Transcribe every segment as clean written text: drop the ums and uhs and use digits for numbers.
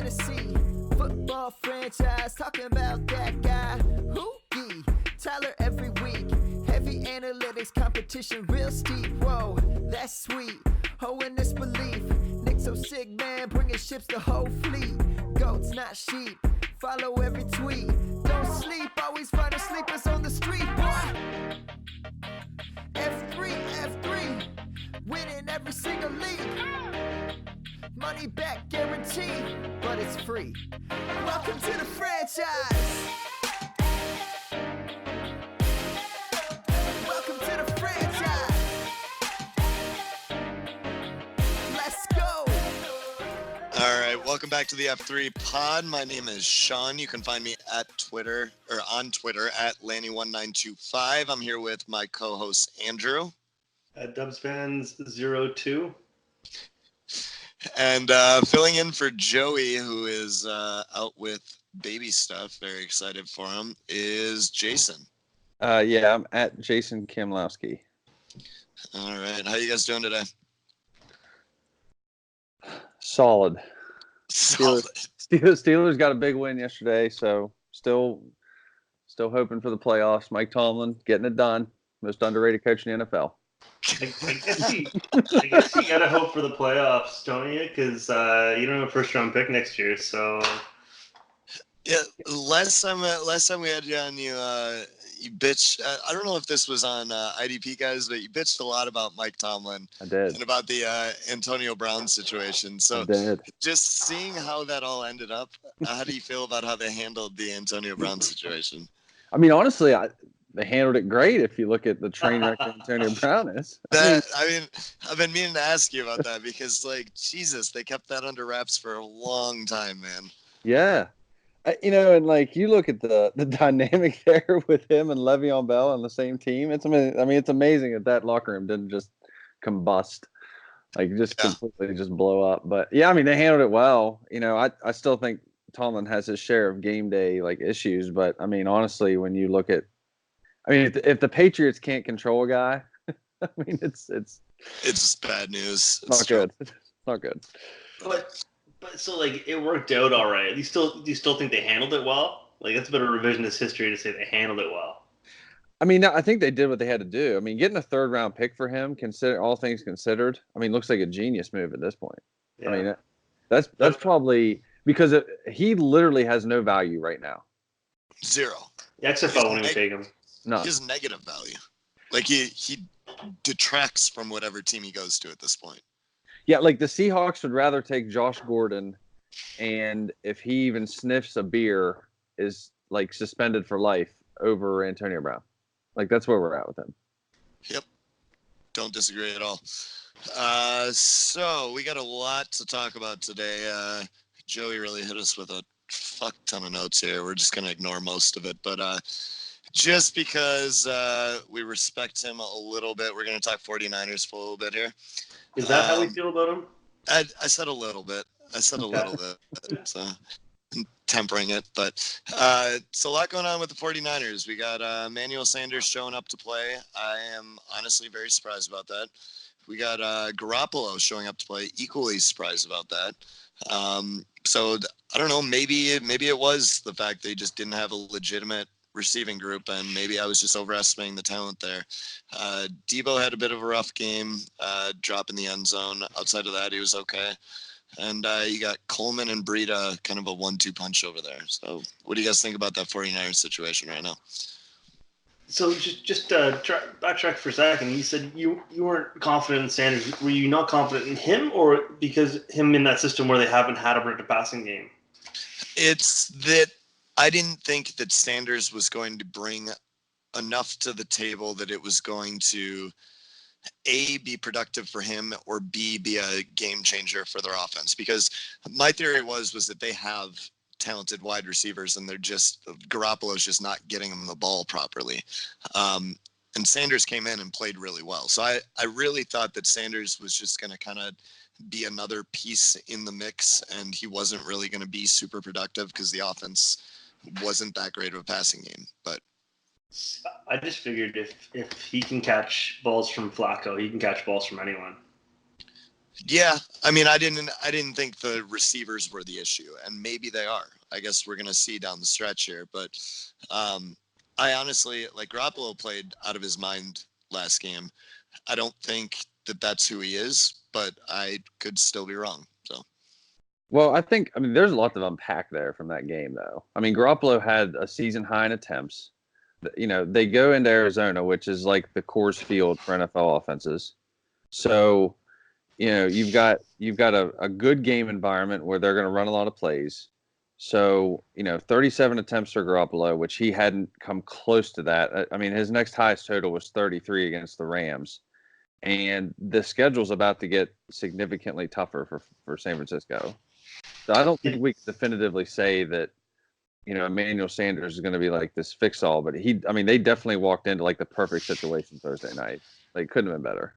Tennessee football franchise, talking about that guy, Hoogie Tyler every week. Heavy analytics, competition real steep. Whoa, that's sweet. Oh, in this belief, Nick so sick, man, bringing ships the whole fleet. Goats, not sheep. Follow every tweet. Don't sleep, always finding sleepers on the street. Boy, F3, winning every single league. Money back guaranteed, but it's free. Welcome to the franchise. Welcome to the franchise. Let's go. All right, welcome back to the F3 pod. My name is Sean. You can find me at Twitter or on Twitter at Lanny1925. I'm here with my co-host Andrew. At Dubsfans02. And filling in for Joey, who is out with baby stuff, very excited for him, is Jason. Yeah, I'm at Jason Kimlowski. All right, how you guys doing today? Solid. Solid. Steelers got a big win yesterday, so still hoping for the playoffs. Mike Tomlin getting it done. Most underrated coach in the NFL. I guess you gotta hope for the playoffs, don't you? Because you don't have a first-round pick next year, so. Yeah, last time we had you on, you bitched. I don't know if this was on IDP guys, but you bitched a lot about Mike Tomlin. I did. And about the Antonio Brown situation. So I did. Just seeing how that all ended up, how do you feel about how they handled the Antonio Brown situation? I mean, honestly, they handled it great if you look at the train wreck that Antonio Brown is. I've been meaning to ask you about that because, like, Jesus, they kept that under wraps for a long time, man. Yeah. And like you look at the dynamic there with him and Le'Veon Bell on the same team. It's amazing that locker room didn't just combust, like just completely just blow up. But yeah, I mean they handled it well. I still think Tomlin has his share of game day like issues, but I mean honestly, when you look at, if the Patriots can't control a guy, I mean it's just bad news. It's not good. It's not good. But so like it worked out all right. Do you still think they handled it well? Like that's a bit of revisionist history to say they handled it well. I mean, I think they did what they had to do. I mean, getting a third-round pick for him, consider all things considered, looks like a genius move at this point. Yeah. I mean, that's probably because he literally has no value right now. Zero. The XFL won't even take him. No, he has negative value. Like he detracts from whatever team he goes to at this point. Yeah, like the Seahawks would rather take Josh Gordon, and if he even sniffs a beer, is like suspended for life over Antonio Brown. Like that's where we're at with him. Yep, don't disagree at all. So we got a lot to talk about today. Joey really hit us with a fuck ton of notes here. We're just gonna ignore most of it, but just because we respect him a little bit, we're gonna talk 49ers for a little bit here. Is that how we feel about him? I said a little bit. Little bit. So tempering it. But it's a lot going on with the 49ers. We got Emmanuel Sanders showing up to play. I am honestly very surprised about that. We got Garoppolo showing up to play. Equally surprised about that. So I don't know. Maybe it was the fact they just didn't have a legitimate receiving group, and maybe I was just overestimating the talent there. Debo had a bit of a rough game, drop in the end zone. Outside of that, he was okay. And you got Coleman and Breida, kind of a 1-2 punch over there. So what do you guys think about that 49ers situation right now? So just backtrack for a second. You said you weren't confident in Sanders. Were you not confident in him, or because him in that system where they haven't had a passing game? It's that I didn't think that Sanders was going to bring enough to the table that it was going to A, be productive for him, or B, be a game changer for their offense. Because my theory was that they have talented wide receivers and Garoppolo's just not getting them the ball properly. And Sanders came in and played really well. So I really thought that Sanders was just going to kind of be another piece in the mix, and he wasn't really going to be super productive because the offense wasn't that great of a passing game. But I just figured if he can catch balls from Flacco, he can catch balls from anyone. Yeah, I mean, I didn't think the receivers were the issue, and maybe they are. I guess we're gonna see down the stretch here, but um, I honestly like Garoppolo played out of his mind last game. I don't think that that's who he is, but I could still be wrong. So Well, I mean, there's a lot to unpack there from that game, though. I mean, Garoppolo had a season high in attempts. You know, they go into Arizona, which is like the Coors Field for NFL offenses. So, you know, you've got a good game environment where they're going to run a lot of plays. So, you know, 37 attempts for Garoppolo, which he hadn't come close to that. I mean, his next highest total was 33 against the Rams. And the schedule's about to get significantly tougher for San Francisco. So I don't think we can definitively say that, you know, Emmanuel Sanders is going to be like this fix all, but I mean, they definitely walked into like the perfect situation Thursday night. Like, couldn't have been better.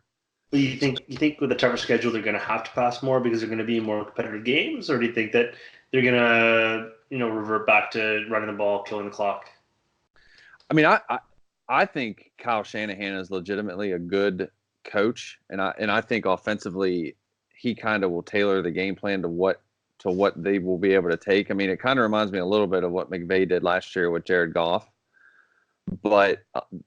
But you think with a tougher schedule they're going to have to pass more because they're going to be more competitive games, or do you think that they're going to revert back to running the ball, killing the clock? I mean, I think Kyle Shanahan is legitimately a good coach, and I think offensively he kind of will tailor the game plan to what they will be able to take. I mean, it kind of reminds me a little bit of what McVay did last year with Jared Goff, but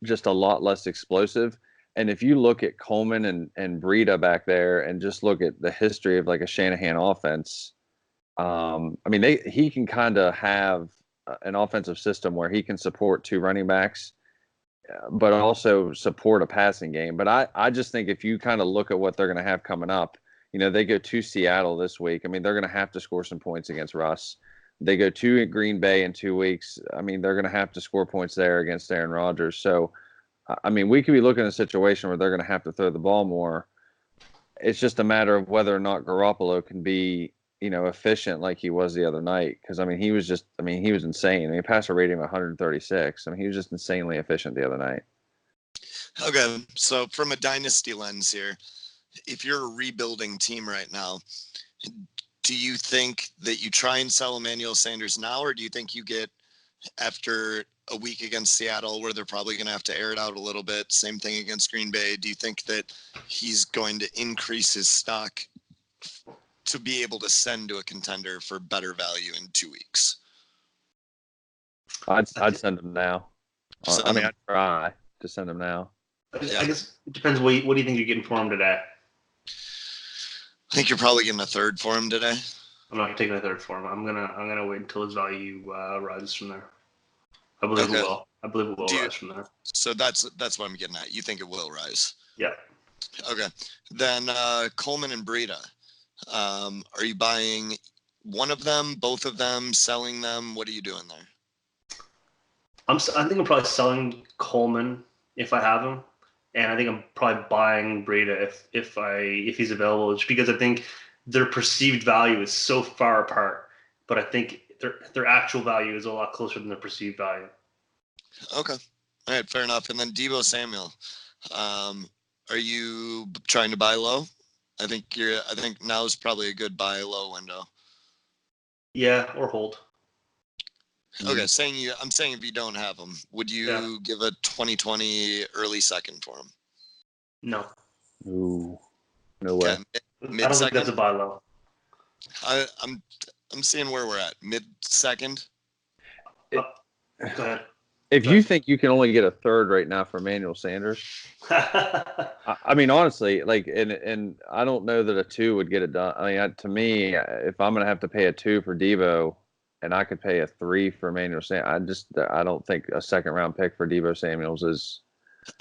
just a lot less explosive. And if you look at Coleman and Breida back there, and just look at the history of like a Shanahan offense, I mean, he can kind of have an offensive system where he can support two running backs, but also support a passing game. But I just think if you kind of look at what they're going to have coming up, you know, they go to Seattle this week. I mean, they're going to have to score some points against Russ. They go to Green Bay in 2 weeks. I mean, they're going to have to score points there against Aaron Rodgers. So, I mean, we could be looking at a situation where they're going to have to throw the ball more. It's just a matter of whether or not Garoppolo can be, you know, efficient like he was the other night. Because I mean, he was insane. I mean, passer rating of 136. I mean, he was just insanely efficient the other night. okay, so from a dynasty lens here, if you're a rebuilding team right now, do you think that you try and sell Emmanuel Sanders now, or do you think you get after a week against Seattle where they're probably going to have to air it out a little bit? Same thing against Green Bay. Do you think that he's going to increase his stock to be able to send to a contender for better value in 2 weeks? I'd send him now. I mean, I'd try to send him now. I guess it depends. What do you think you're getting for him today? I think you're probably getting a third for him today. I'm not taking a third for him. I'm gonna wait until his value rises from there. I believe it will. I believe it will rise from there. So that's what I'm getting at. You think it will rise? Yeah. Okay. Then Coleman and Breida. Are you buying one of them, both of them, selling them? What are you doing there? I think I'm probably selling Coleman if I have him, and I think I'm probably buying Breida if he's available, just because I think their perceived value is so far apart. But I think their actual value is a lot closer than their perceived value. Okay. All right, fair enough. And then Deebo Samuel. Are you trying to buy low? I think now is probably a good buy low window. Yeah, or hold. Okay, I'm saying if you don't have him, would you give a 2020 early second for him? No. Ooh, no way. Okay, I don't think that's a buy low. I'm seeing where we're at. Mid second. Go ahead. If you think you can only get a third right now for Emmanuel Sanders, I mean, honestly, like, and I don't know that a 2 would get it done. I mean, to me, if I'm going to have to pay a 2 for Deebo and I could pay a 3 for Emmanuel Sanders, I don't think a second round pick for Deebo Samuels is.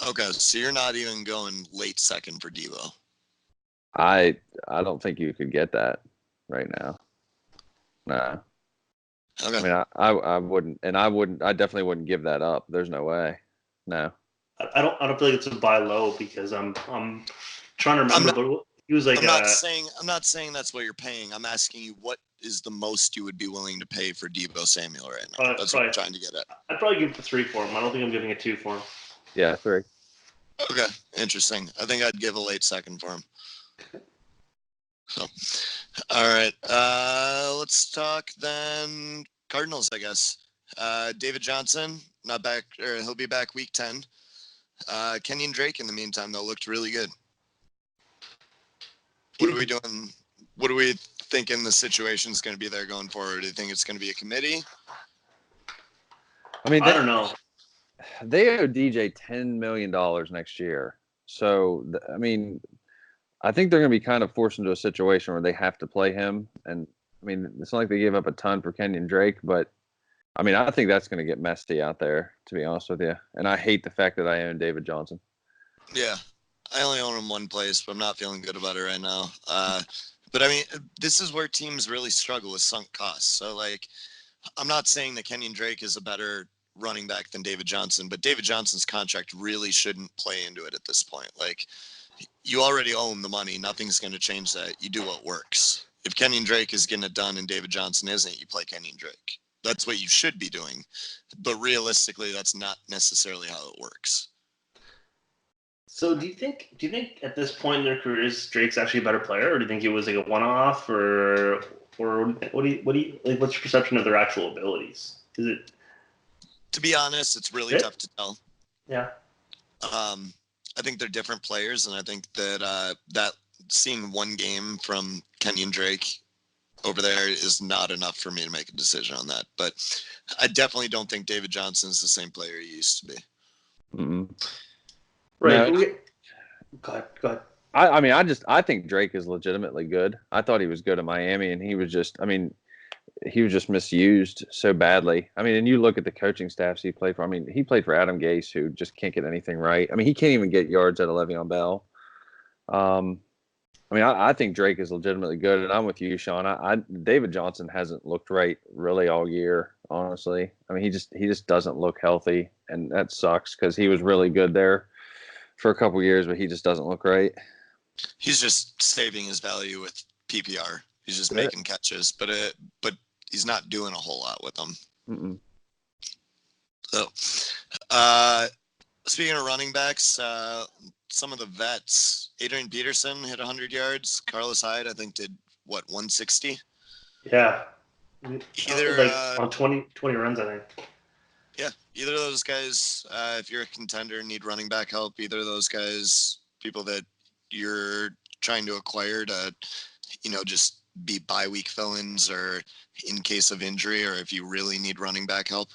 Okay, so you're not even going late second for Deebo. I don't think you could get that right now. Nah. Okay. I mean, I wouldn't, and I definitely wouldn't give that up. There's no way. No. I don't feel like it's a buy low because I'm trying to remember. But he was like, I'm not saying that's what you're paying. I'm asking you what is the most you would be willing to pay for Deebo Samuel right now. That's what I'm trying to get at. I'd probably give a 3 for him. I don't think I'm giving a 2 for him. Yeah, 3. Okay, interesting. I think I'd give a late second for him. So, all right. Let's talk then Cardinals, I guess. David Johnson, not back, or he'll be back week 10. Kenyon Drake, in the meantime, though, looked really good. What are we doing? What do we thinking the situation's going to be there going forward? Do you think it's going to be a committee? I mean, I don't know. They owe DJ $10 million next year. So, I mean, I think they're going to be kind of forced into a situation where they have to play him. And, I mean, it's not like they gave up a ton for Kenyon Drake, but, I mean, I think that's going to get messy out there, to be honest with you. And I hate the fact that I own David Johnson. Yeah. I only own him one place, but I'm not feeling good about it right now. But, I mean, this is where teams really struggle with sunk costs. So, like, I'm not saying that Kenyon Drake is a better running back than David Johnson, but David Johnson's contract really shouldn't play into it at this point. Like, you already own the money. Nothing's going to change that. You do what works. If Kenyon Drake is getting it done and David Johnson isn't, you play Kenyon Drake. That's what you should be doing. But realistically, that's not necessarily how it works. So do you think at this point in their careers, Drake's actually a better player, or do you think it was like a one-off, or what do you like? What's your perception of their actual abilities? Is it? To be honest, it's really tough to tell. Yeah. I think they're different players, and I think that that seeing one game from Kenyon Drake over there is not enough for me to make a decision on that. But I definitely don't think David Johnson is the same player he used to be. Mm-hmm. Right. No. Go ahead. I think Drake is legitimately good. I thought he was good at Miami, and he was just misused so badly. I mean, and you look at the coaching staffs he played for. I mean, he played for Adam Gase, who just can't get anything right. I mean, he can't even get yards out of Le'Veon Bell. I think Drake is legitimately good, and I'm with you, Sean. David Johnson hasn't looked right really all year, honestly. I mean, he just doesn't look healthy, and that sucks because he was really good there for a couple years, but he just doesn't look right. He's just saving his value with PPR. He's just making catches, but he's not doing a whole lot with them. Mm-mm. So, speaking of running backs, some of the vets, Adrian Peterson hit 100 yards. Carlos Hyde, I think, did 160. Yeah. Either on 20 runs, I think. Yeah, either of those guys, if you're a contender and need running back help, either of those guys, people that you're trying to acquire to, just be bye week fill-ins or in case of injury, or if you really need running back help.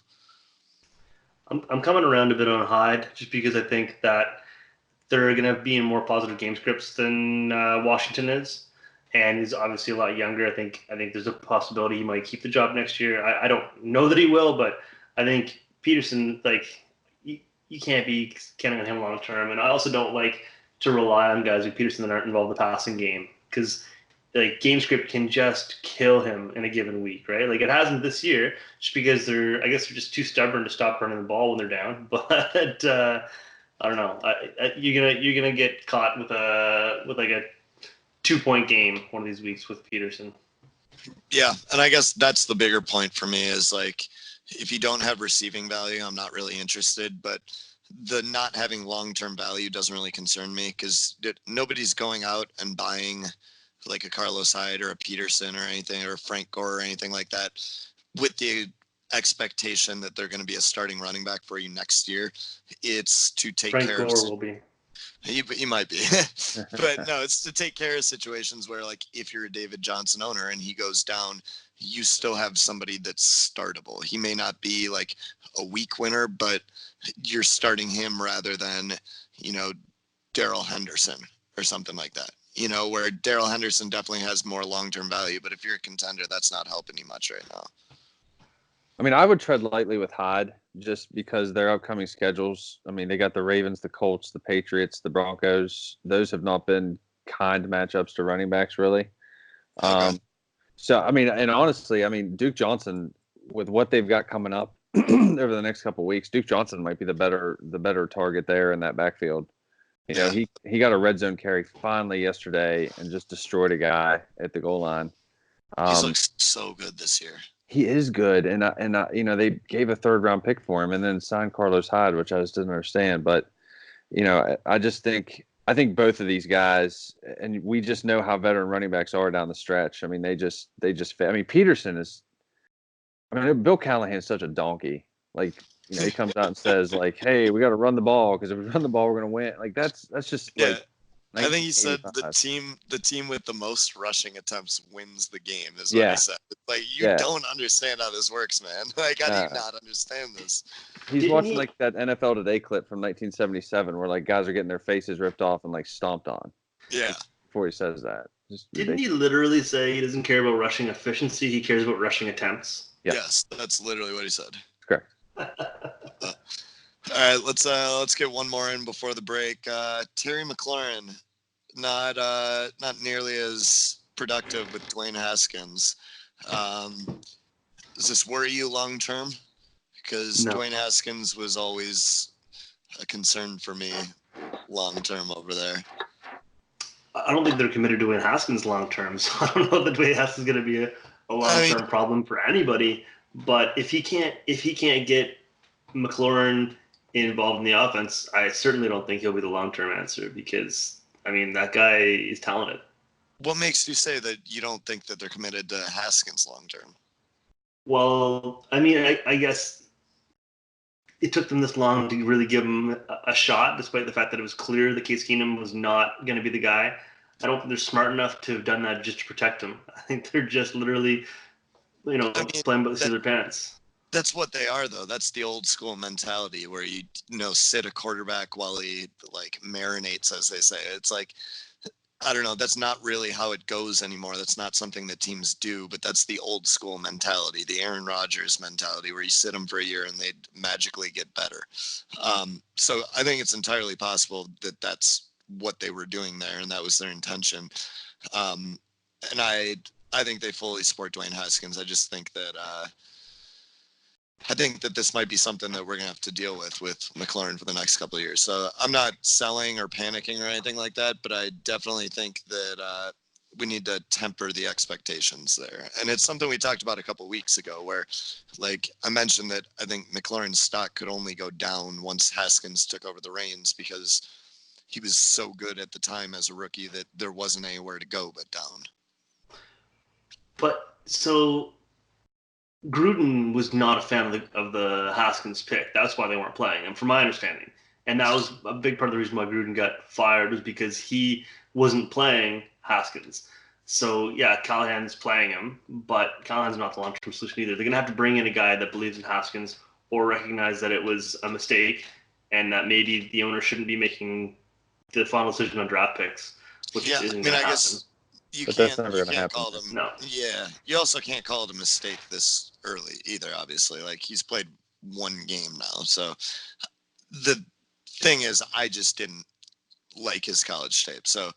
I'm coming around a bit on Hyde just because I think that they're going to be in more positive game scripts than Washington is, and he's obviously a lot younger. I think there's a possibility he might keep the job next year. I don't know that he will, but I think Peterson, you can't be counting on him long term. And I also don't like to rely on guys like Peterson that aren't involved in the passing game, because game script can just kill him in a given week, right? Like it hasn't this year, just because they're just too stubborn to stop running the ball when they're down. But I don't know. You're gonna get caught with a 2-point game one of these weeks with Peterson. Yeah, and I guess that's the bigger point for me is if you don't have receiving value, I'm not really interested. But the not having long-term value doesn't really concern me because nobody's going out and buying like a Carlos Hyde or a Peterson or anything, or Frank Gore or anything like that with the expectation that they're going to be a starting running back for you next year. It's to take Frank care Gore of. will be. He might be, but no, it's to take care of situations where if you're a David Johnson owner and he goes down, you still have somebody that's startable. He may not be a week winner, but you're starting him rather than, Darrell Henderson or something like that. Where Darrell Henderson definitely has more long-term value, but if you're a contender, that's not helping you much right now. I mean, I would tread lightly with Hyde just because their upcoming schedules. I mean, they got the Ravens, the Colts, the Patriots, the Broncos. Those have not been kind matchups to running backs, really. Okay. So, I mean, and honestly, Duke Johnson, with what they've got coming up over the next couple of weeks, Duke Johnson might be the better target there in that backfield. He got a red zone carry finally yesterday and just destroyed a guy at the goal line. He's looked so good this year. He is good, and they gave a 3rd-round pick for him and then signed Carlos Hyde, which I just didn't understand. But I just think both of these guys, and we just know how veteran running backs are down the stretch. I mean, they just fit. I mean, Peterson is. I mean, Bill Callahan's such a donkey. He comes out and says, "Hey, we got to run the ball because if we run the ball, we're going to win." That's just I think he said 1985. the team with the most rushing attempts wins the game is what Yeah. he said. Like, you don't understand how this works, man. Like, how do you not understand this? He's Didn't watching he- like that NFL Today clip from 1977 where like guys are getting their faces ripped off and like stomped on Yeah. before he says that. Just Didn't he ridiculous. literally say he doesn't care about rushing efficiency? He cares about rushing attempts. Yeah. Yes, that's literally what he said. Correct. All right, let's get one more in before the break. Terry McLaurin, not nearly as productive with Dwayne Haskins. Does this worry you long term? Because No. Dwayne Haskins was always a concern for me long term over there. I don't think they're committed to Dwayne Haskins long term, so I don't know that Dwayne Haskins is going to be a long term problem for anybody. But if he can't get McLaurin involved in the offense, I certainly don't think he'll be the long term answer because I mean that guy is talented. What makes you say that you don't think that they're committed to Haskins long term? Well, I mean, I guess it took them this long to really give him a shot, despite the fact that it was clear that Case Keenum was not going to be the guy. I don't think they're smart enough to have done that just to protect him. I think they're just literally, playing by the seat of their pants. That's what they are, though. That's the old school mentality where you sit a quarterback while he like marinates, as they say. It's like, I don't know. That's not really how it goes anymore. That's not something that teams do, but that's the old school mentality, the Aaron Rodgers mentality, where you sit them for a year and they magically get better. So I think it's entirely possible that that's what they were doing there, and that was their intention. And I think they fully support Dwayne Haskins. I just think that this might be something that we're going to have to deal with McLaurin for the next couple of years. So I'm not selling or panicking or anything like that, but I definitely think that we need to temper the expectations there. And it's something we talked about a couple of weeks ago where, like, I mentioned that I think McLaurin's stock could only go down once Haskins took over the reins because he was so good at the time as a rookie that there wasn't anywhere to go but down. But so Gruden was not a fan of the Haskins pick. That's why they weren't playing him, from my understanding. And that was a big part of the reason why Gruden got fired was because he wasn't playing Haskins. So, yeah, Callahan's playing him, but Callahan's not the long-term solution either. They're going to have to bring in a guy that believes in Haskins or recognize that it was a mistake and that maybe the owner shouldn't be making the final decision on draft picks, which isn't going to happen. Guess you that's can't, never going to happen. call them. No. Yeah, you also can't call it a mistake this early either. Obviously, like he's played one game now, so the thing is, I just didn't like his college tape, so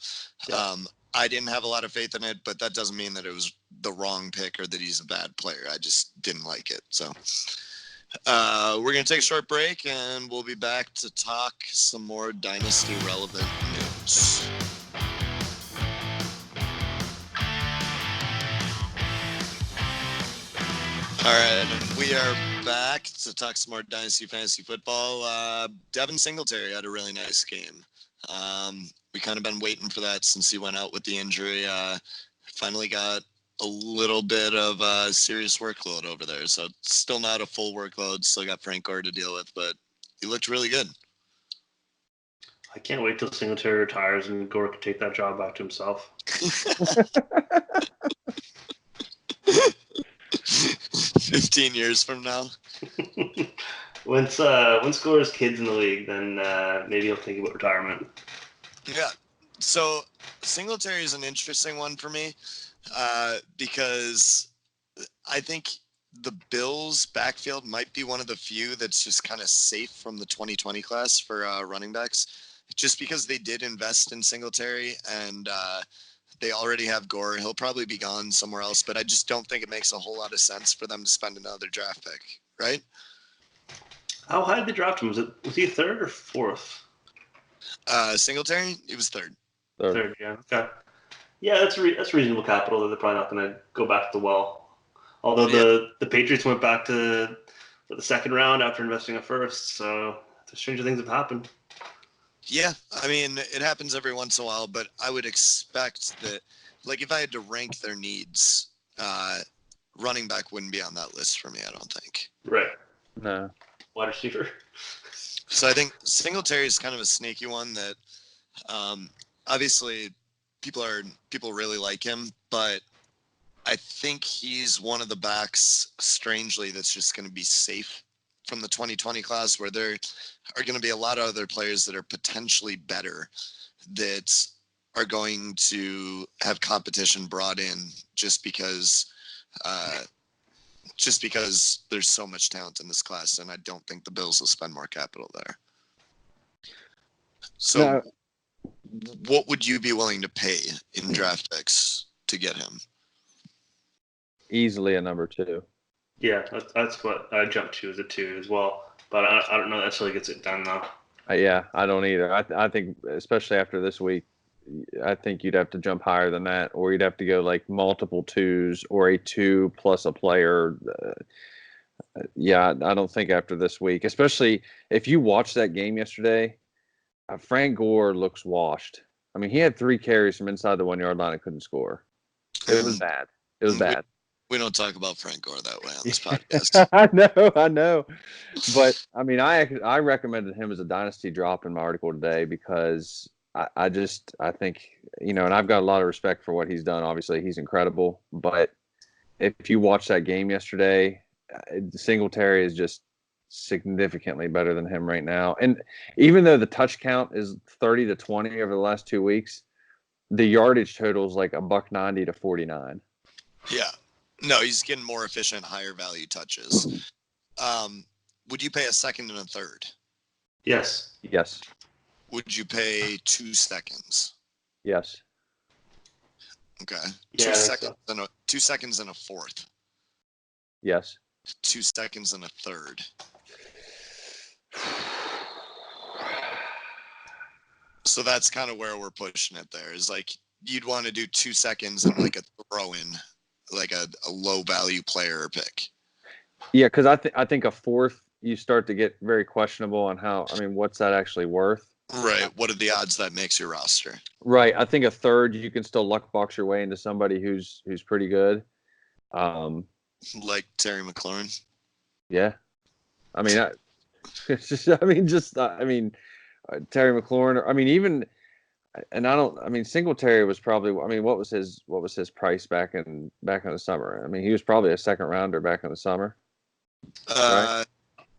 I didn't have a lot of faith in it. But that doesn't mean that it was the wrong pick or that he's a bad player. I just didn't like it. So we're gonna take a short break, and we'll be back to talk some more dynasty relevant news. All right, and we are back to talk some more Dynasty Fantasy Football. Devin Singletary had a really nice game. We kind of been waiting for that since he went out with the injury. Finally got a little bit of a serious workload over there. So still not a full workload. Still got Frank Gore to deal with, but he looked really good. I can't wait till Singletary retires and Gore can take that job back to himself. 15 years from now. Once Gore has kids in the league, then maybe he'll think about retirement. Yeah. So Singletary is an interesting one for me because I think the Bills' backfield might be one of the few that's just kind of safe from the 2020 class for running backs, just because they did invest in Singletary and they already have Gore. He'll probably be gone somewhere else, but I just don't think it makes a whole lot of sense for them to spend another draft pick, right? How high did they draft him? Was he third or fourth? Singletary, he was third. Third, yeah. Okay. Yeah, that's reasonable capital that they're probably not going to go back to the well. Although the Patriots went back for the second round after investing a first, so stranger things have happened. Yeah, I mean, it happens every once in a while, but I would expect that, like, if I had to rank their needs, running back wouldn't be on that list for me, I don't think. Right. No. Wide receiver. So I think Singletary is kind of a sneaky one that obviously people really like him, but I think he's one of the backs, strangely, that's just going to be safe from the 2020 class, where there are going to be a lot of other players that are potentially better that are going to have competition brought in just because there's so much talent in this class, and I don't think the Bills will spend more capital there. So No. what would you be willing to pay in draft picks to get him? Easily a number 2. Yeah, that's what I jumped to as a 2 as well. But I don't know that necessarily gets it done though. Yeah, I don't either. I think, especially after this week, I think you'd have to jump higher than that, or you'd have to go like multiple 2s or a 2 plus a player. Yeah, I don't think after this week, especially if you watched that game yesterday, Frank Gore looks washed. I mean, he had 3 carries from inside the 1 yard line and couldn't score. It was bad. It was bad. We don't talk about Frank Gore that way on this podcast. I know. But I mean, I recommended him as a dynasty drop in my article today because I think, and I've got a lot of respect for what he's done. Obviously, he's incredible. But if you watch that game yesterday, Singletary is just significantly better than him right now. And even though the touch count is 30 to 20 over the last 2 weeks, the yardage total is like $1.90 to 49. Yeah. No, he's getting more efficient, higher value touches. Would you pay a second and a third? Yes. Yes. Would you pay 2 seconds? Yes. Okay. Yeah, 2 seconds and 2 seconds and a fourth. Yes. 2 seconds and a third. So that's kind of where we're pushing it there. Is like you'd want to do 2 seconds and like a throw in, like a low value player or pick. Yeah, because I think a fourth you start to get very questionable on what's that actually worth? Right. What are the odds that makes your roster? Right. I think a third you can still luck box your way into somebody who's pretty good. Like Terry McLaurin. Yeah. I mean, Terry McLaurin. Singletary was probably. What was his price back in the summer? I mean, he was probably a second rounder back in the summer. Right?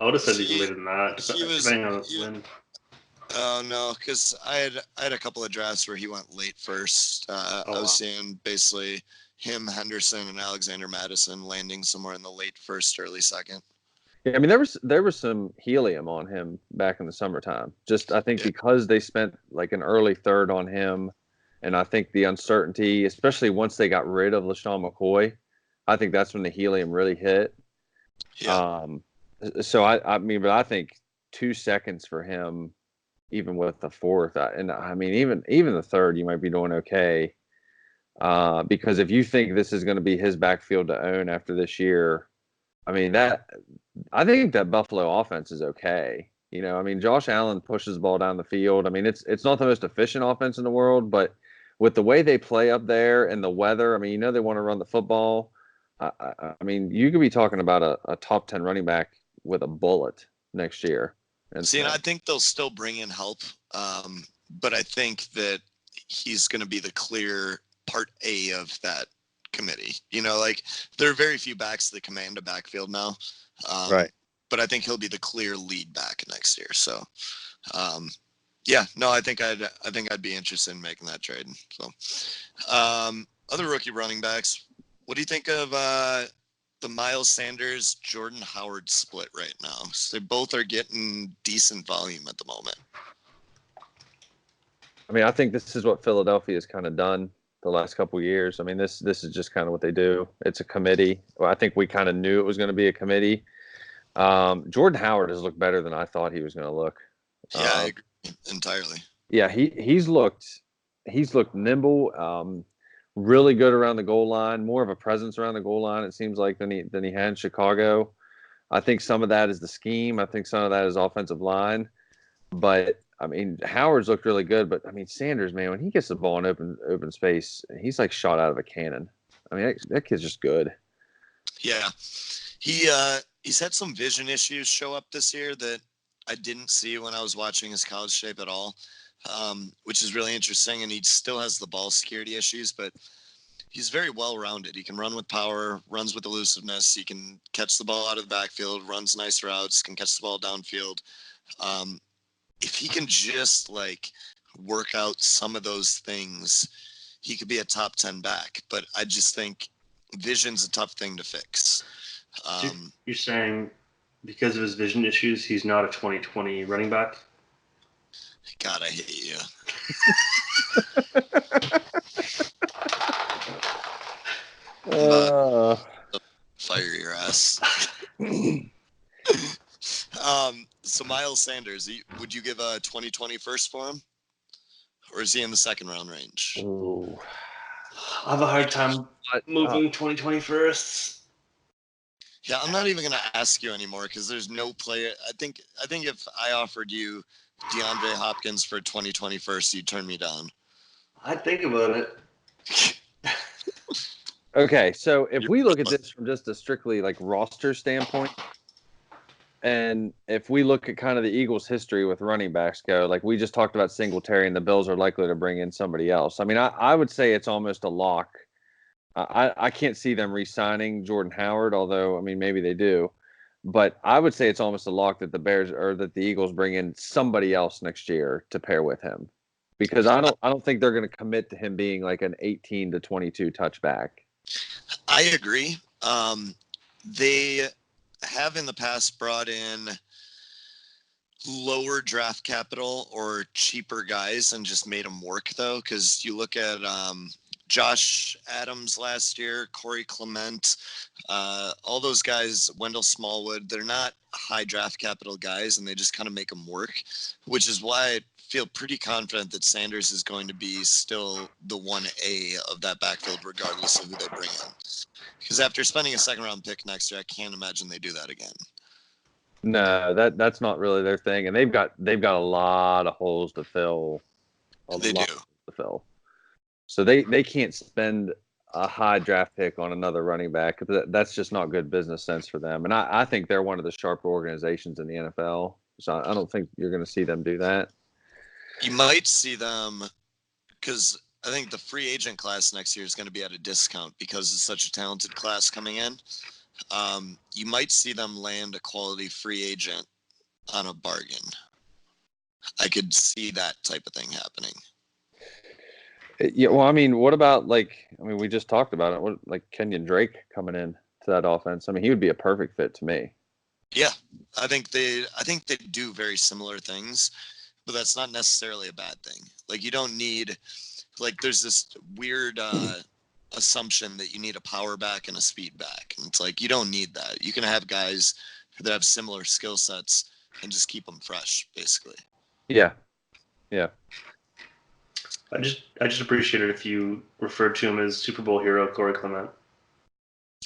I would have said even later than that. Depending on when. Oh no, because I had a couple of drafts where he went late first. I was seeing basically him, Henderson, and Alexander Madison landing somewhere in the late first, early second. Yeah, I mean there was some helium on him back in the summertime. Just I think because they spent like an early third on him, and I think the uncertainty, especially once they got rid of LaShawn McCoy, I think that's when the helium really hit. Yeah. So I think 2 seconds for him, even with the fourth, even the third, you might be doing okay. Because if you think this is going to be his backfield to own after this year, I think that Buffalo offense is okay. Josh Allen pushes the ball down the field. I mean, it's not the most efficient offense in the world, but with the way they play up there and the weather, they want to run the football. You could be talking about a top 10 running back with a bullet next year. And I think they'll still bring in help, but I think that he's going to be the clear part A of that committee. There are very few backs that command a backfield now, right? But I think he'll be the clear lead back next year. So, I think I'd be interested in making that trade. So, other rookie running backs, what do you think of the Miles Sanders, Jordan Howard split right now? So they both are getting decent volume at the moment. I think this is what Philadelphia has kind of done the last couple of years. This is just kind of what they do. It's a committee. Well, I think we kind of knew it was going to be a committee. Jordan Howard has looked better than I thought he was going to look. Yeah, I agree entirely. Yeah, he's looked nimble. Really good around the goal line, more of a presence around the goal line, it seems like, than he had in Chicago. I think some of that is the scheme. I think some of that is offensive line. But Howard's looked really good. But Sanders, man, when he gets the ball in open space, he's like shot out of a cannon. That kid's just good. Yeah, he's had some vision issues show up this year that I didn't see when I was watching his college tape at all, which is really interesting. And he still has the ball security issues, but he's very well-rounded. He can run with power, runs with elusiveness. He can catch the ball out of the backfield, runs nice routes, can catch the ball downfield. If he can just like work out some of those things, he could be a top 10 back. But I just think vision's a tough thing to fix. So you're saying because of his vision issues, he's not a 2020 running back? God, I hate you. Fire your ass. So Miles Sanders, would you give a 2020 first for him? Or is he in the second round range? Ooh. I have a hard time moving 2020 firsts. Yeah, I'm not even going to ask you anymore because there's no player. I think if I offered you DeAndre Hopkins for 2020 first, you'd turn me down. I'd think about it. Okay, so if we look at this from just a strictly like roster standpoint, and if we look at kind of the Eagles' history with running backs go, like we just talked about Singletary, and the Bills are likely to bring in somebody else. I mean, I would say it's almost a lock. I can't see them re-signing Jordan Howard, although, I mean, maybe they do. But I would say it's almost a lock that the Bears or that the Eagles bring in somebody else next year to pair with him. Because I don't think they're going to commit to him being like an 18 to 22 touchback. I agree. They have in the past brought in lower draft capital or cheaper guys and just made them work, though, because you look at Josh Adams last year, Corey Clement, all those guys, Wendell Smallwood, they're not high draft capital guys, and they just kind of make them work, which is why I feel pretty confident that Sanders is going to be still the 1A of that backfield, regardless of who they bring in. Because after spending a second-round pick next year, I can't imagine they do that again. No, that's not really their thing, and they've got a lot of holes to fill. They do. So they can't spend a high draft pick on another running back. That's just not good business sense for them. And I think they're one of the sharper organizations in the NFL. So I don't think you're going to see them do that. You might see them because I think the free agent class next year is going to be at a discount because it's such a talented class coming in. You might see them land a quality free agent on a bargain. I could see that type of thing happening. Yeah, well, I mean, what about we just talked about it. What, like Kenyon Drake coming in to that offense? I mean, he would be a perfect fit to me. Yeah, I think they do very similar things, but that's not necessarily a bad thing. Like you don't need, there's this weird assumption that you need a power back and a speed back, and it's like you don't need that. You can have guys that have similar skill sets and just keep them fresh, basically. Yeah. I just appreciate it if you referred to him as Super Bowl hero Corey Clement.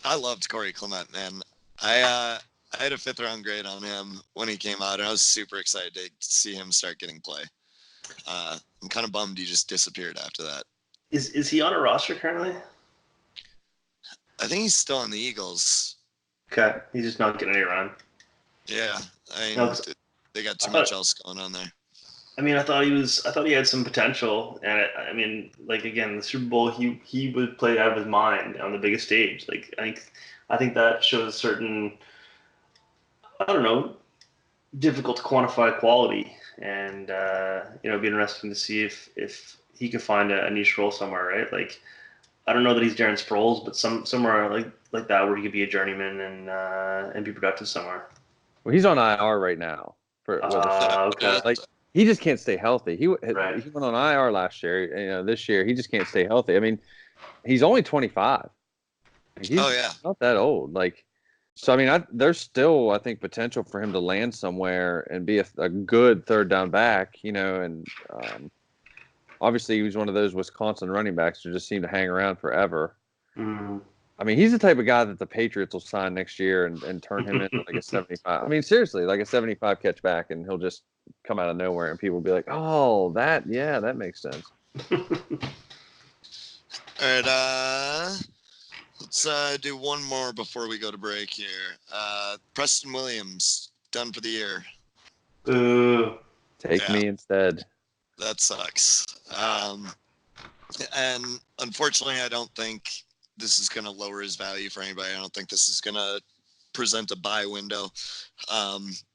I loved Corey Clement, man. I had a 5th round grade on him when he came out, and I was super excited to see him start getting play. I'm kind of bummed he just disappeared after that. Is he on a roster currently? I think he's still on the Eagles. Okay, he's just not getting any run. Yeah, I mean, they got too much else going on there. I mean, I thought he had some potential, and again, the Super Bowl, he would play out of his mind on the biggest stage. Like, I think that shows a certain, I don't know, difficult to quantify quality, and it'd be interesting to see if he can find a niche role somewhere, right? Like, I don't know that he's Darren Sproles, but somewhere like that where he could be a journeyman and be productive somewhere. Well, he's on IR right now. Okay. He just can't stay healthy. He went on IR last year. This year he just can't stay healthy. I mean, he's only 25. He's not that old. So I mean, there's still, I think, potential for him to land somewhere and be a good third down back. And obviously he was one of those Wisconsin running backs who just seem to hang around forever. Mm. I mean, he's the type of guy that the Patriots will sign next year and turn him into like a 75. I mean, seriously, like a 75 catch back, and he'll just come out of nowhere, and people will be like, "Oh, that makes sense." All right, let's do one more before we go to break here. Preston Williams done for the year. Ooh. Take me instead. That sucks. And unfortunately, I don't think this is going to lower his value for anybody. I don't think this is going to present a buy window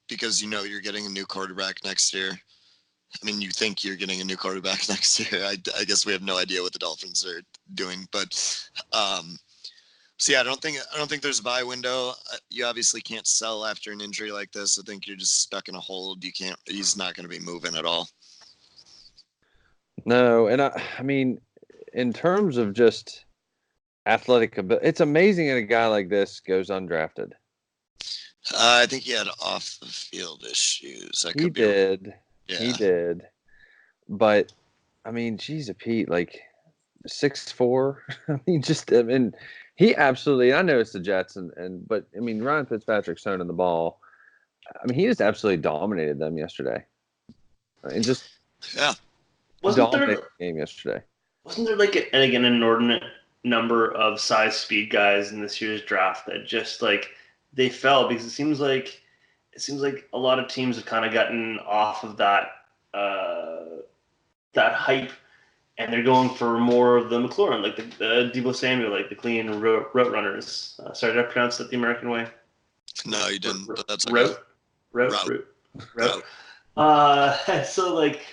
because you're getting a new quarterback next year. I mean, you think you're getting a new quarterback next year. I guess we have no idea what the Dolphins are doing, but so yeah, I don't think there's a buy window. You obviously can't sell after an injury like this. I think you're just stuck in a hold. He's not going to be moving at all. No, and I mean, in terms of just athletic ability, it's amazing that a guy like this goes undrafted. I think he had off the field issues. He did. But I mean, geez, Pete, like 6'4". I mean, he absolutely. I know it's the Jets, but I mean, Ryan Fitzpatrick's throwing the ball. I mean, he just absolutely dominated them yesterday, and just dominated the game yesterday. Wasn't there like an inordinate number of size speed guys in this year's draft that just like they fell because it seems like a lot of teams have kind of gotten off of that that hype, and they're going for more of the McLaurin, like the Deebo Samuel, like the clean route runners. Sorry, did I pronounce that the American way? No, you didn't. But that's okay. Route. So like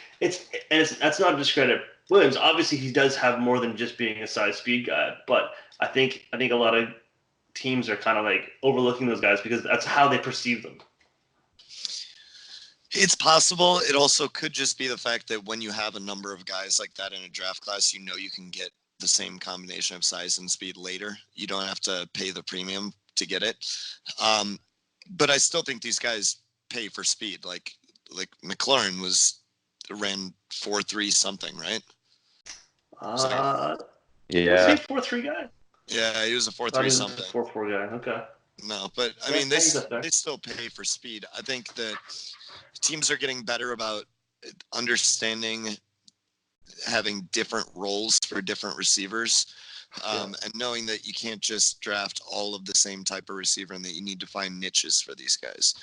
that's not a discredit Williams. Obviously, he does have more than just being a size speed guy, but I think a lot of teams are kind of like overlooking those guys because that's how they perceive them. It's possible. It also could just be the fact that when you have a number of guys like that in a draft class, you can get the same combination of size and speed later. You don't have to pay the premium to get it. But I still think these guys pay for speed. Like McLaurin ran 4.3 something, right? Yeah. Was he a 4.3 guy? Yeah, he was a 4.3 something. 4.4 guy. Okay. No, but I mean, they still pay for speed. I think that teams are getting better about understanding having different roles for different receivers, and knowing that you can't just draft all of the same type of receiver and that you need to find niches for these guys.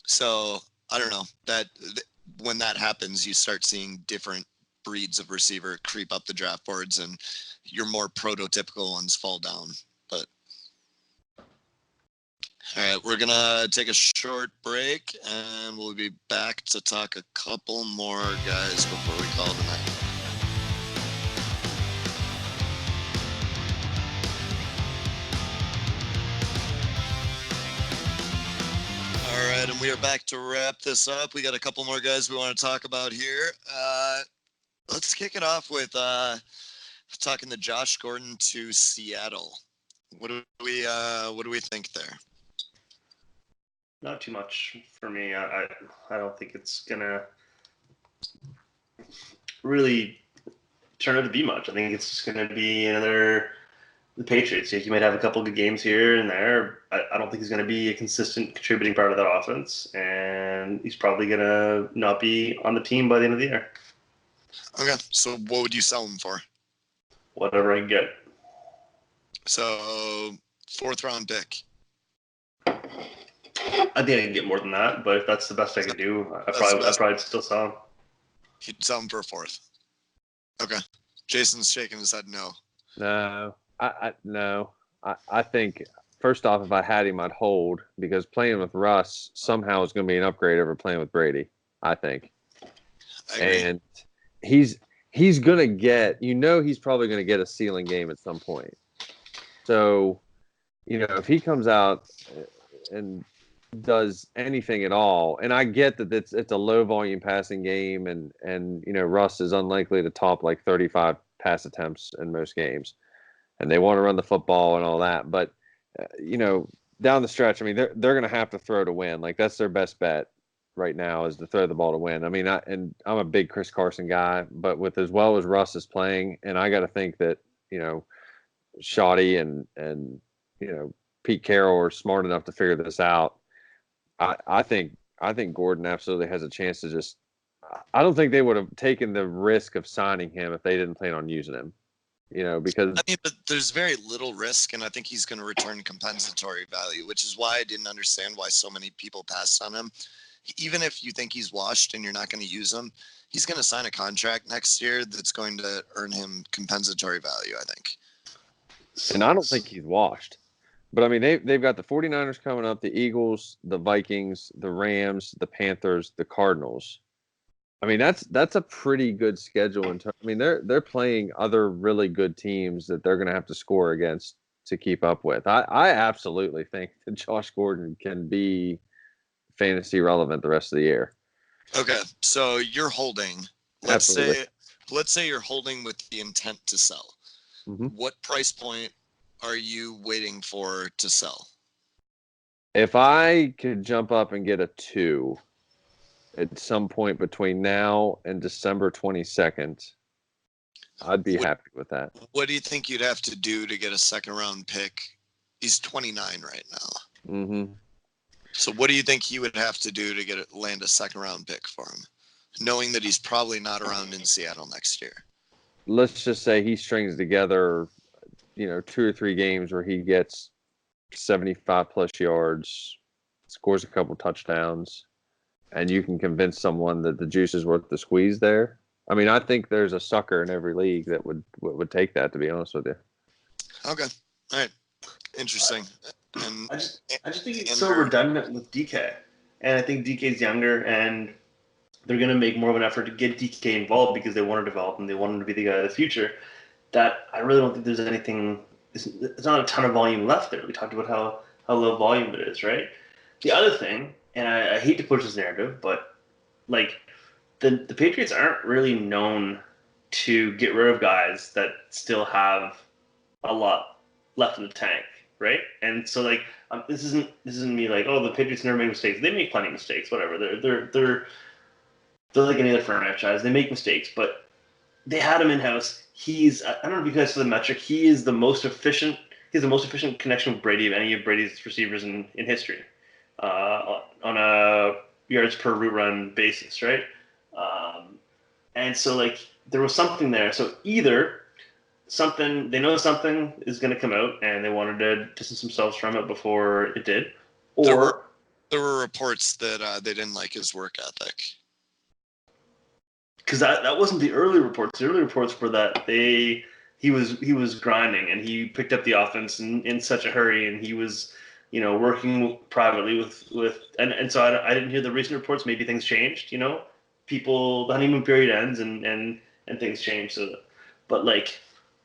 So I don't know that when that happens, you start seeing different breeds of receiver creep up the draft boards and your more prototypical ones fall down. But all right, we're going to take a short break and we'll be back to talk a couple more guys before we call it a night. All right, and we are back to wrap this up. We got a couple more guys we want to talk about here. Let's kick it off with talking to Josh Gordon to Seattle. What do we think there? Not too much for me. I don't think it's gonna really turn out to be much. I think it's just gonna be the Patriots. He might have a couple good games here and there. I don't think he's gonna be a consistent contributing part of that offense, and he's probably gonna not be on the team by the end of the year. Okay, so what would you sell him for? Whatever I can get. So 4th round pick. I think I can get more than that, but if that's the best I could do, I'd probably still sell him. You'd sell him for a 4th. Okay. Jason's shaking his head no. No. I think first off, if I had him, I'd hold because playing with Russ somehow is going to be an upgrade over playing with Brady. I think. And he's going to get. He's probably going to get a ceiling game at some point. So, if he comes out and does anything at all, and I get that it's a low volume passing game, and Russ is unlikely to top like 35 pass attempts in most games, and they want to run the football and all that, but down the stretch, I mean they're going to have to throw to win. Like that's their best bet right now is to throw the ball to win. I mean, I'm a big Chris Carson guy, but with as well as Russ is playing, and I got to think that Shoddy and Pete Carroll are smart enough to figure this out. I think Gordon absolutely has a chance to just. I don't think they would have taken the risk of signing him if they didn't plan on using him. Because but there's very little risk, and I think he's going to return compensatory value, which is why I didn't understand why so many people passed on him. even if you think he's washed and you're not going to use him, he's going to sign a contract next year that's going to earn him compensatory value, I think. And I don't think he's washed. But, I mean, they've got the 49ers coming up, the Eagles, the Vikings, the Rams, the Panthers, the Cardinals. I mean, that's a pretty good schedule. I mean, they're playing other really good teams that they're going to have to score against to keep up with. I absolutely think that Josh Gordon can be fantasy relevant the rest of the year. Okay, so you're holding. Let's say you're holding with the intent to sell. Mm-hmm. What price point are you waiting for to sell? If I could jump up and get a 2 at some point between now and December 22nd, I'd be happy with that. What do you think you'd have to do to get a second-round pick? He's 29 right now. Mm-hmm. So what do you think he would have to do to land a second-round pick for him, knowing that he's probably not around in Seattle next year? Let's just say he strings together, 2 or 3 games where he gets 75-plus yards, scores a couple touchdowns, and you can convince someone that the juice is worth the squeeze there. I mean, I think there's a sucker in every league that would take that, to be honest with you. Okay. All right. Interesting. And I just think it's so redundant with DK. And I think DK's younger, and they're going to make more of an effort to get DK involved because they want to develop him. They want him to be the guy of the future. That I really don't think there's anything. There's not a ton of volume left there. We talked about how low volume it is, right? The other thing, and I hate to push this narrative, but like the Patriots aren't really known to get rid of guys that still have a lot left in the tank, right? And so like this isn't me like, oh, the Patriots never make mistakes. They make plenty of mistakes, whatever. They're like any other franchise. They make mistakes, but they had him in house. I don't know if you guys saw the metric. He is the most efficient. He has the most efficient connection with Brady of any of Brady's receivers in history, on a yards per route run basis, right? And so like there was something there. So either they know something is going to come out, and they wanted to distance themselves from it before it did, or there were reports that they didn't like his work ethic. Because that wasn't the early reports. The early reports were that he was grinding, and he picked up the offense in such a hurry, and he was working privately with and so I didn't hear the recent reports. Maybe things changed. The honeymoon period ends and things change. So, but like,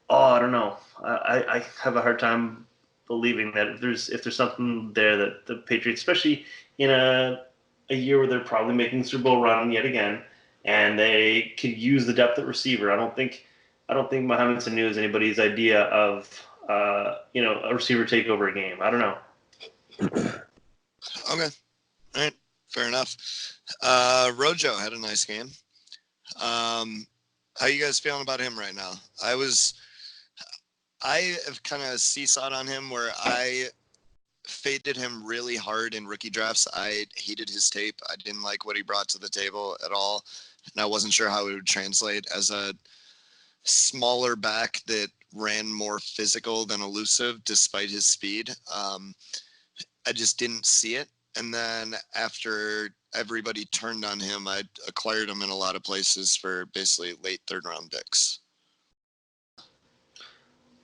I don't know. I have a hard time believing that if there's something there that the Patriots, especially in a year where they're probably making Super Bowl run yet again, and they could use the depth at receiver. I don't think Mohamed Sanu is anybody's idea of a receiver takeover game. I don't know. Okay. All right. Fair enough. Rojo had a nice game. How you guys feeling about him right now? I have kind of seesawed on him where I faded him really hard in rookie drafts. I hated his tape. I didn't like what he brought to the table at all. And I wasn't sure how it would translate as a smaller back that ran more physical than elusive despite his speed. I just didn't see it. And then after everybody turned on him, I acquired him in a lot of places for basically late third-round picks.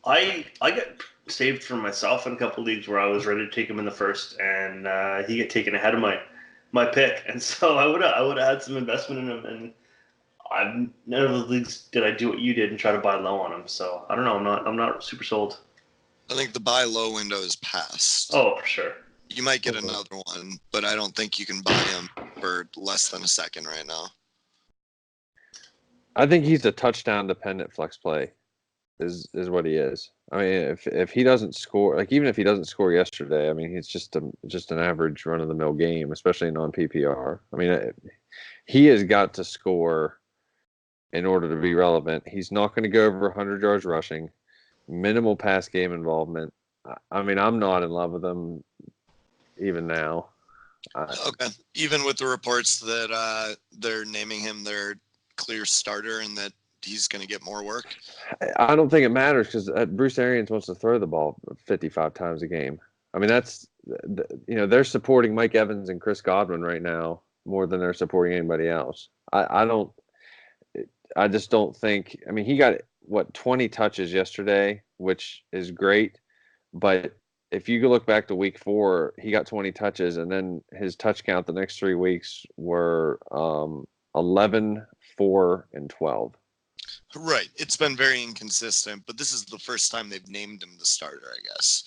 I got saved for myself in a couple of leagues where I was ready to take him in the first, and he got taken ahead of my pick, and so I would have had some investment in him, and none of the leagues did I do what you did and try to buy low on him. So I don't know. I'm not super sold. I think the buy low window is past. Oh, for sure. You might get another one, but I don't think you can buy him for less than a second right now. I think he's a touchdown dependent flex play. Is what he is. I mean, if he doesn't score, like even if he doesn't score yesterday, I mean, he's just an average run of the mill game, especially non PPR. I mean, he has got to score in order to be relevant. He's not going to go over 100 yards rushing, minimal pass game involvement. I mean, I'm not in love with him even now. Okay, even with the reports that they're naming him their clear starter and that he's going to get more work. I don't think it matters because Bruce Arians wants to throw the ball 55 times a game. I mean, that's they're supporting Mike Evans and Chris Godwin right now more than they're supporting anybody else. I just don't think. I mean, he got 20 touches yesterday, which is great, but if you look back to week 4, he got 20 touches, and then his touch count the next 3 weeks were 11, 4, and 12. Right. It's been very inconsistent, but this is the first time they've named him the starter, I guess.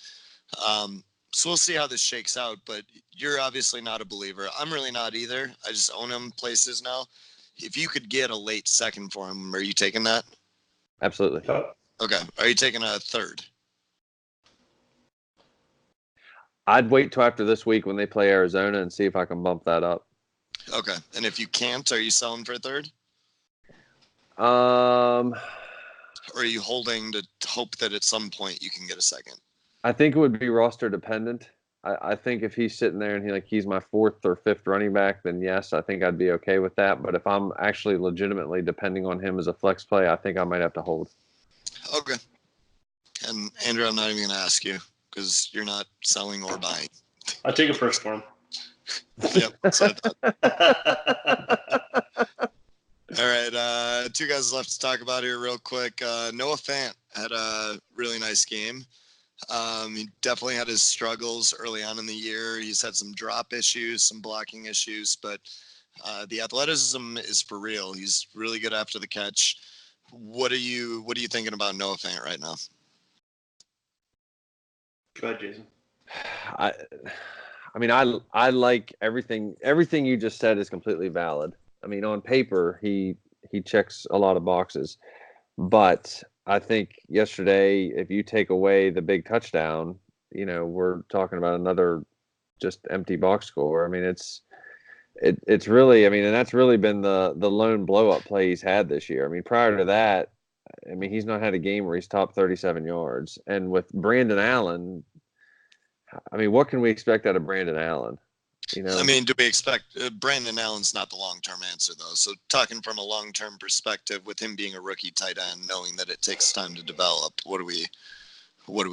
So we'll see how this shakes out, but you're obviously not a believer. I'm really not either. I just own him places now. If you could get a late second for him, are you taking that? Absolutely. Okay. Are you taking a third? I'd wait till after this week when they play Arizona and see if I can bump that up. Okay. And if you can't, are you selling for a third? Um, Or are you holding to hope that at some point you can get a second? I think it would be roster dependent. I think if he's sitting there and he's my 4th or 5th running back, then yes, I think I'd be okay with that. But if I'm actually legitimately depending on him as a flex play, I think I might have to hold. Okay. And Andrew, I'm not even going to ask you because you're not selling or buying. I'll take a first for him. Yep. That's what I thought. All right. 2 guys left to talk about here real quick. Noah Fant had a really nice game. He definitely had his struggles early on in the year. He's had some drop issues, some blocking issues, but the athleticism is for real. He's really good after the catch. What are you thinking about Noah Fant right now? Go ahead, Jason. I mean, I like everything. Everything you just said is completely valid. I mean, on paper, he checks a lot of boxes, but I think yesterday, if you take away the big touchdown, we're talking about another just empty box score. I mean, it's really, I mean, and that's really been the lone blow up play he's had this year. I mean, prior to that, I mean, he's not had a game where he's top 37 yards. And with Brandon Allen, I mean, what can we expect out of Brandon Allen? I mean, do we expect Brandon Allen's not the long-term answer, though? So talking from a long-term perspective, with him being a rookie tight end, knowing that it takes time to develop, what are we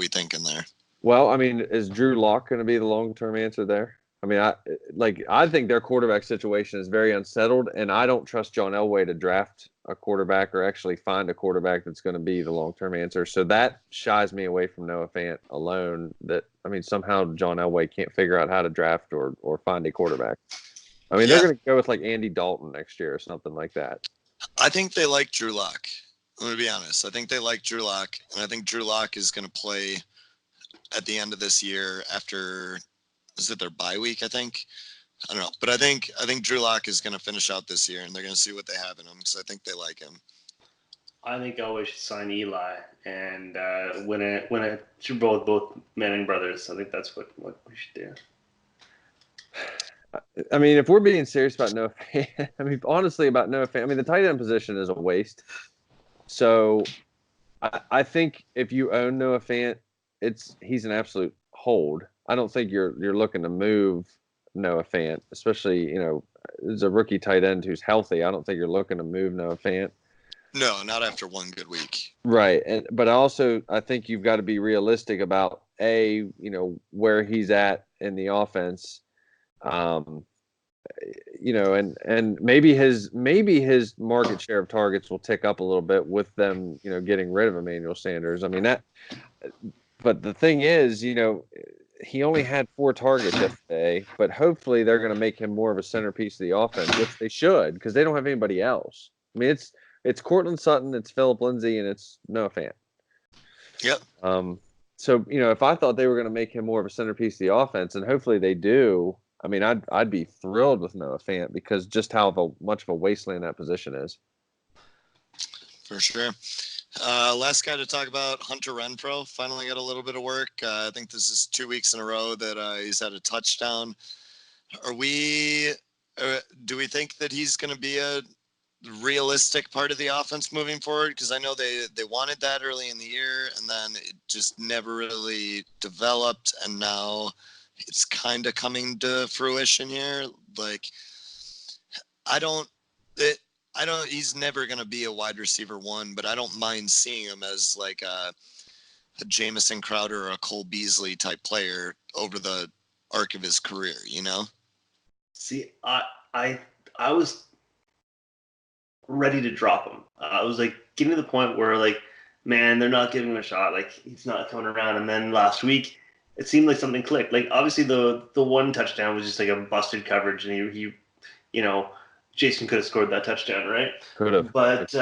thinking there? Well, I mean, is Drew Lock going to be the long-term answer there? I mean, I think their quarterback situation is very unsettled, and I don't trust John Elway to draft a quarterback or actually find a quarterback that's going to be the long-term answer. So that shies me away from Noah Fant alone. That, I mean, somehow John Elway can't figure out how to draft or find a quarterback. I mean, they're going to go with like Andy Dalton next year or something like that. I think they like Drew Lock. I'm going to be honest. I think they like Drew Lock, and I think Drew Lock is going to play at the end of this year after, is it their bye week, I think? I don't know. But I think Drew Lock is going to finish out this year, and they're going to see what they have in him, because I think they like him. I think Elway should sign Eli and win a Super Bowl with both Manning brothers. I think that's what we should do. I mean, if we're being serious about Noah Fant, I mean, honestly, about Noah Fant, I mean, the tight end position is a waste. So I think if you own Noah Fant, he's an absolute hold. I don't think you're looking to move Noah Fant, especially, as a rookie tight end who's healthy. I don't think you're looking to move Noah Fant. No, not after one good week. Right. But also, I think you've got to be realistic about where he's at in the offense. And maybe his market share of targets will tick up a little bit with them, getting rid of Emmanuel Sanders. I mean, but the thing is, he only had 4 targets yesterday, but hopefully they're going to make him more of a centerpiece of the offense, which they should, because they don't have anybody else. I mean, it's Cortland Sutton, it's Phillip Lindsay, and it's Noah Fant. Yep. So, if I thought they were going to make him more of a centerpiece of the offense, and hopefully they do, I mean, I'd be thrilled with Noah Fant, because just how much of a wasteland that position is. For sure. Last guy to talk about, Hunter Renfrow, finally got a little bit of work. I think this is 2 weeks in a row that he's had a touchdown. Do we think that he's going to be a realistic part of the offense moving forward? Because I know they wanted that early in the year, and then it just never really developed, and now it's kind of coming to fruition here. Like, he's never going to be a wide receiver 1, but I don't mind seeing him as like a Jamison Crowder or a Cole Beasley type player over the arc of his career, See, I I was ready to drop him. I was like getting to the point where like, man, they're not giving him a shot. Like he's not coming around. And then last week, it seemed like something clicked. Like obviously the one touchdown was just like a busted coverage, and he you know, Jason could have scored that touchdown, right? Could have. But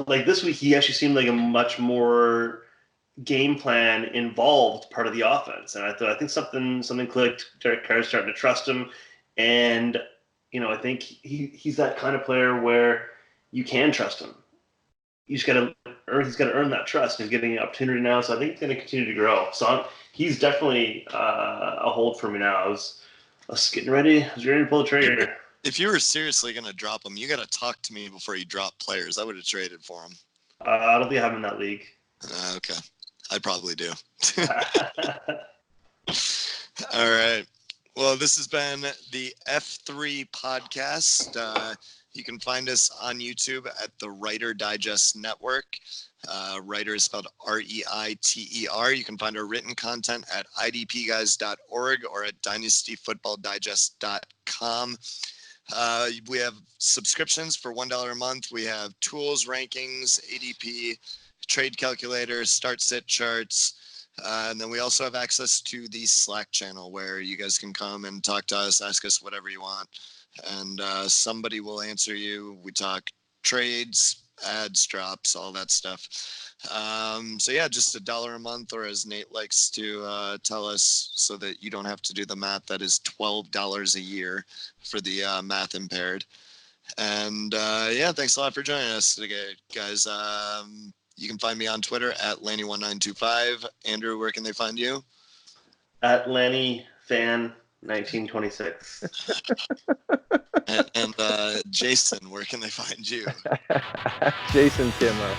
like this week, he actually seemed like a much more game plan involved part of the offense, and I think something clicked. Derek Carr's starting to trust him, and I think he's that kind of player where you can trust him. He's got to earn that trust. He's getting the opportunity now, so I think he's going to continue to grow. So he's definitely a hold for me now. I was getting ready. I was ready to pull the trigger. If you were seriously going to drop him, you got to talk to me before you drop players. I would have traded for him. I don't think I have him in that league. Okay. I probably do. All right. Well, this has been the F3 podcast. You can find us on YouTube at the Writer Digest Network. Writer is spelled R-E-I-T-E-R. You can find our written content at idpguys.org or at dynastyfootballdigest.com. We have subscriptions for $1 a month. We have tools, rankings, ADP, trade calculator, start sit charts. And then we also have access to the Slack channel where you guys can come and talk to us, ask us whatever you want. And somebody will answer you. We talk trades, ads, drops, all that stuff. So yeah, just $1 a month, or as Nate likes to tell us so that you don't have to do the math, that is $12 a year for the math impaired. And yeah, thanks a lot for joining us today, guys. You can find me on Twitter at Lanny1925. Andrew, where can they find you? At LannyFan1926. And Jason, where can they find you? Jason Kimmo.